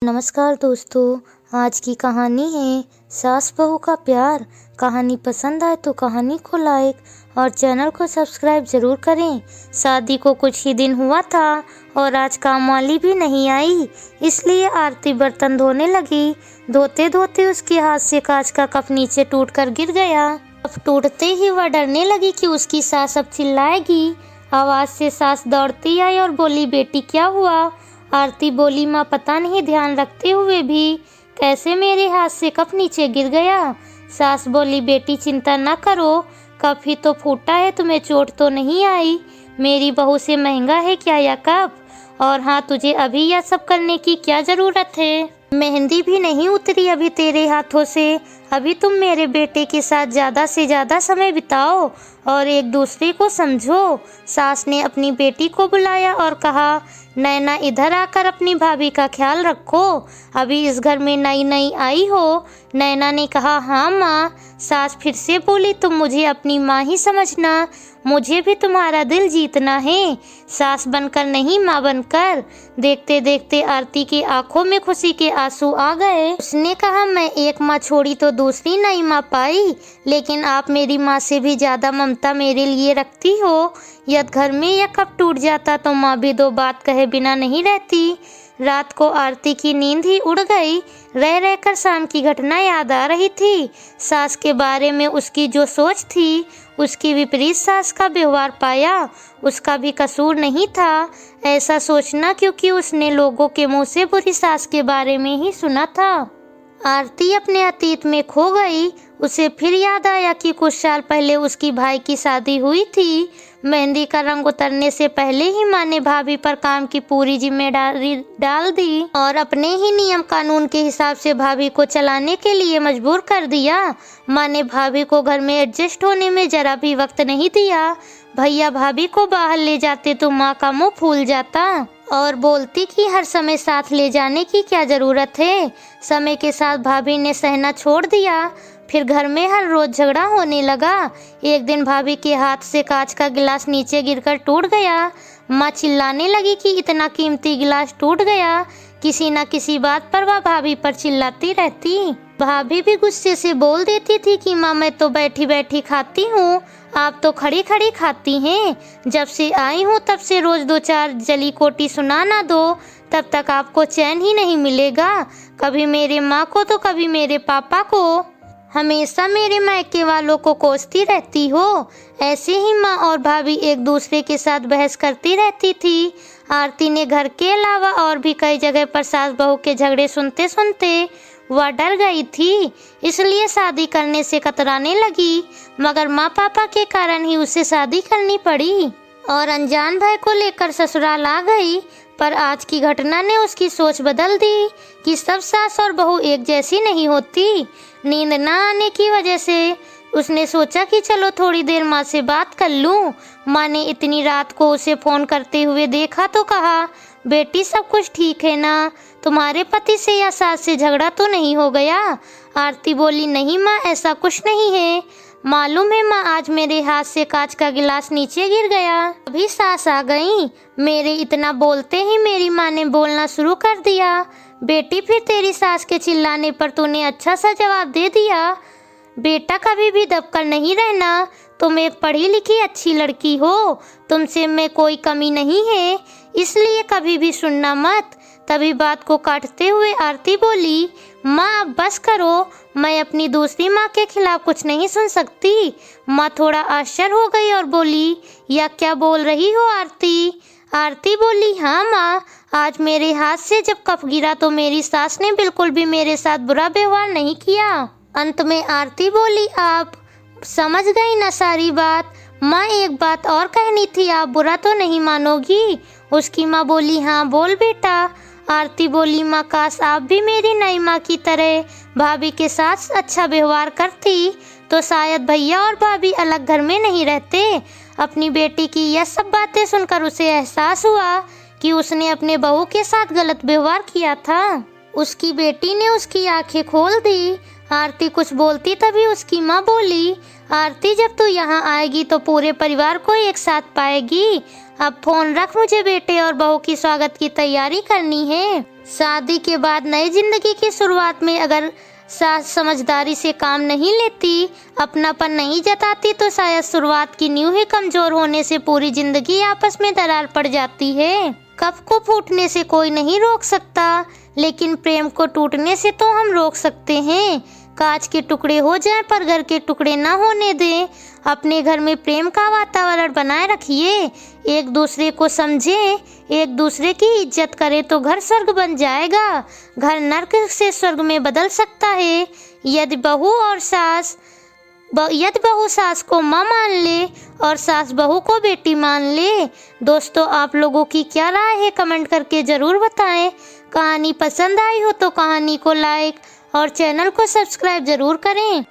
नमस्कार दोस्तों, आज की कहानी है सास बहू का प्यार। कहानी पसंद आए तो कहानी को लाइक और चैनल को सब्सक्राइब जरूर करें। शादी को कुछ ही दिन हुआ था और आज काम वाली भी नहीं आई, इसलिए आरती बर्तन धोने लगी। धोते धोते उसके हाथ से कांच का कप नीचे टूट कर गिर गया। अब टूटते ही वह डरने लगी कि उसकी सास अब चिल्लाएगी। आवाज से सास दौड़ती आई और बोली, बेटी क्या हुआ? आरती बोली, माँ पता नहीं ध्यान रखते हुए भी कैसे मेरे हाथ से कप नीचे गिर गया। सास बोली, बेटी चिंता न करो, कप ही तो फूटा है, तुम्हें चोट तो नहीं आई। मेरी बहू से महंगा है क्या यह कप? और हाँ, तुझे अभी यह सब करने की क्या जरूरत है? मेहंदी भी नहीं उतरी अभी तेरे हाथों से। अभी तुम मेरे बेटे के साथ ज़्यादा से ज़्यादा समय बिताओ और एक दूसरे को समझो। सास ने अपनी बेटी को बुलाया और कहा, नैना इधर आकर अपनी भाभी का ख्याल रखो, अभी इस घर में नई नई आई हो। नैना ने कहा, हाँ माँ। सास फिर से बोली, तुम मुझे अपनी माँ ही समझना, मुझे भी तुम्हारा दिल जीतना है, सास बनकर नहीं माँ बनकर। देखते देखते आरती की आंखों में खुशी के आंसू आ गए। उसने कहा, मैं एक माँ छोड़ी तो दूसरी नई माँ पाई, लेकिन आप मेरी माँ से भी ज्यादा ममता मेरे लिए रखती हो। यदि घर में यह कप टूट जाता तो माँ भी दो बात कहे बिना नहीं रहती। रात को आरती की नींद ही उड़ गई। रह रहकर शाम की घटना याद आ रही थी। सास के बारे में उसकी जो सोच थी, उसकी विपरीत सास का व्यवहार पाया। उसका भी कसूर नहीं था ऐसा सोचना, क्योंकि उसने लोगों के मुंह से बुरी सास के बारे में ही सुना था। आरती अपने अतीत में खो गई। उसे फिर याद आया कि कुछ साल पहले उसकी भाई की शादी हुई थी। मेहंदी का रंग उतरने से पहले ही माँ ने भाभी पर काम की पूरी जिम्मेदारी डाल दी और अपने ही नियम कानून के हिसाब से भाभी को चलाने के लिए मजबूर कर दिया। माँ ने भाभी को घर में एडजस्ट होने में जरा भी वक्त नहीं दिया। भैया भाभी को बाहर ले जाते तो माँ का मुंह फूल जाता और बोलती कि हर समय साथ ले जाने की क्या जरूरत है। समय के साथ भाभी ने सहना छोड़ दिया। फिर घर में हर रोज झगड़ा होने लगा। एक दिन भाभी के हाथ से कांच का गिलास नीचे गिरकर टूट गया। माँ चिल्लाने लगी कि इतना कीमती गिलास टूट गया। किसी न किसी बात पर वह भाभी पर चिल्लाती रहती। भाभी भी गुस्से से बोल देती थी कि माँ मैं तो बैठी बैठी खाती हूँ, आप तो खड़ी खड़ी खाती हैं। जब से आई हूँ तब से रोज दो चार जली कोटी सुना ना दो, तब तक आपको चैन ही नहीं मिलेगा। कभी मेरे माँ को तो कभी मेरे पापा को, हमेशा मेरे मायके वालों को कोसती रहती हो। ऐसे ही माँ और भाभी एक दूसरे के साथ बहस करती रहती थी। आरती ने घर के अलावा और भी कई जगह पर सास बहू के झगड़े सुनते सुनते वह डर गई थी, इसलिए शादी करने से कतराने लगी। मगर माँ पापा के कारण ही उसे शादी करनी पड़ी और अनजान भाई को लेकर ससुराल आ गई। पर आज की घटना ने उसकी सोच बदल दी कि सब सास और बहू एक जैसी नहीं होती। नींद न आने की वजह से उसने सोचा कि चलो थोड़ी देर माँ से बात कर लूं। माँ ने इतनी रात को उसे फोन करते हुए देखा तो कहा, बेटी सब कुछ ठीक है ना? तुम्हारे पति से या सास से झगड़ा तो नहीं हो गया? आरती बोली, नहीं माँ, ऐसा कुछ नहीं है। मालूम है माँ, आज मेरे हाथ से कांच का गिलास नीचे गिर गया। अभी सास आ गई। मेरे इतना बोलते ही मेरी माँ ने बोलना शुरू कर दिया। बेटी, फिर तेरी सास के चिल्लाने पर तूने अच्छा सा जवाब दे दिया। बेटा, कभी भी दबकर नहीं रहना। तुम एक पढ़ी लिखी अच्छी लड़की हो, तुमसे में कोई कमी नहीं है, इसलिए कभी भी सुनना मत। तभी बात को काटते हुए आरती बोली, माँ अब बस करो, मैं अपनी दूसरी माँ के खिलाफ कुछ नहीं सुन सकती। माँ थोड़ा आश्चर्य हो गई और बोली, या क्या बोल रही हो आरती? आरती बोली, हाँ माँ, आज मेरे हाथ से जब कप गिरा तो मेरी सास ने बिल्कुल भी मेरे साथ बुरा व्यवहार नहीं किया। अंत में आरती बोली, आप समझ गई ना सारी बात? माँ एक बात और कहनी थी, आप बुरा तो नहीं मानोगी? उसकी माँ बोली, हाँ बोल बेटा। आरती बोली, माँ काश आप भी मेरी नई माँ की तरह भाभी के साथ अच्छा व्यवहार करती तो शायद भैया और भाभी अलग घर में नहीं रहते। अपनी बेटी की यह सब बातें सुनकर उसे एहसास हुआ कि उसने अपने बहू के साथ गलत व्यवहार किया था। उसकी बेटी ने उसकी आंखें खोल दी। आरती कुछ बोलती तभी उसकी माँ बोली, आरती जब तू यहाँ आएगी तो पूरे परिवार को एक साथ पाएगी। अब फोन रख, मुझे बेटे और बहू की स्वागत की तैयारी करनी है। शादी के बाद नई जिंदगी की शुरुआत में अगर सास समझदारी से काम नहीं लेती, अपनापन नहीं जताती, तो शायद शुरुआत की नींव ही कमजोर होने से पूरी जिंदगी आपस में दरार पड़ जाती है। कप को फूटने से कोई नहीं रोक सकता, लेकिन प्रेम को टूटने से तो हम रोक सकते हैं। कांच के टुकड़े हो जाएं पर घर के टुकड़े ना होने दें। अपने घर में प्रेम का वातावरण बनाए रखिए, एक दूसरे को समझें, एक दूसरे की इज्जत करें तो घर स्वर्ग बन जाएगा। घर नर्क से स्वर्ग में बदल सकता है यदि बहू सास को माँ मान ले और सास बहू को बेटी मान ले। दोस्तों, आप लोगों की क्या राय है कमेंट करके ज़रूर बताएं। कहानी पसंद आई हो तो कहानी को लाइक और चैनल को सब्सक्राइब ज़रूर करें।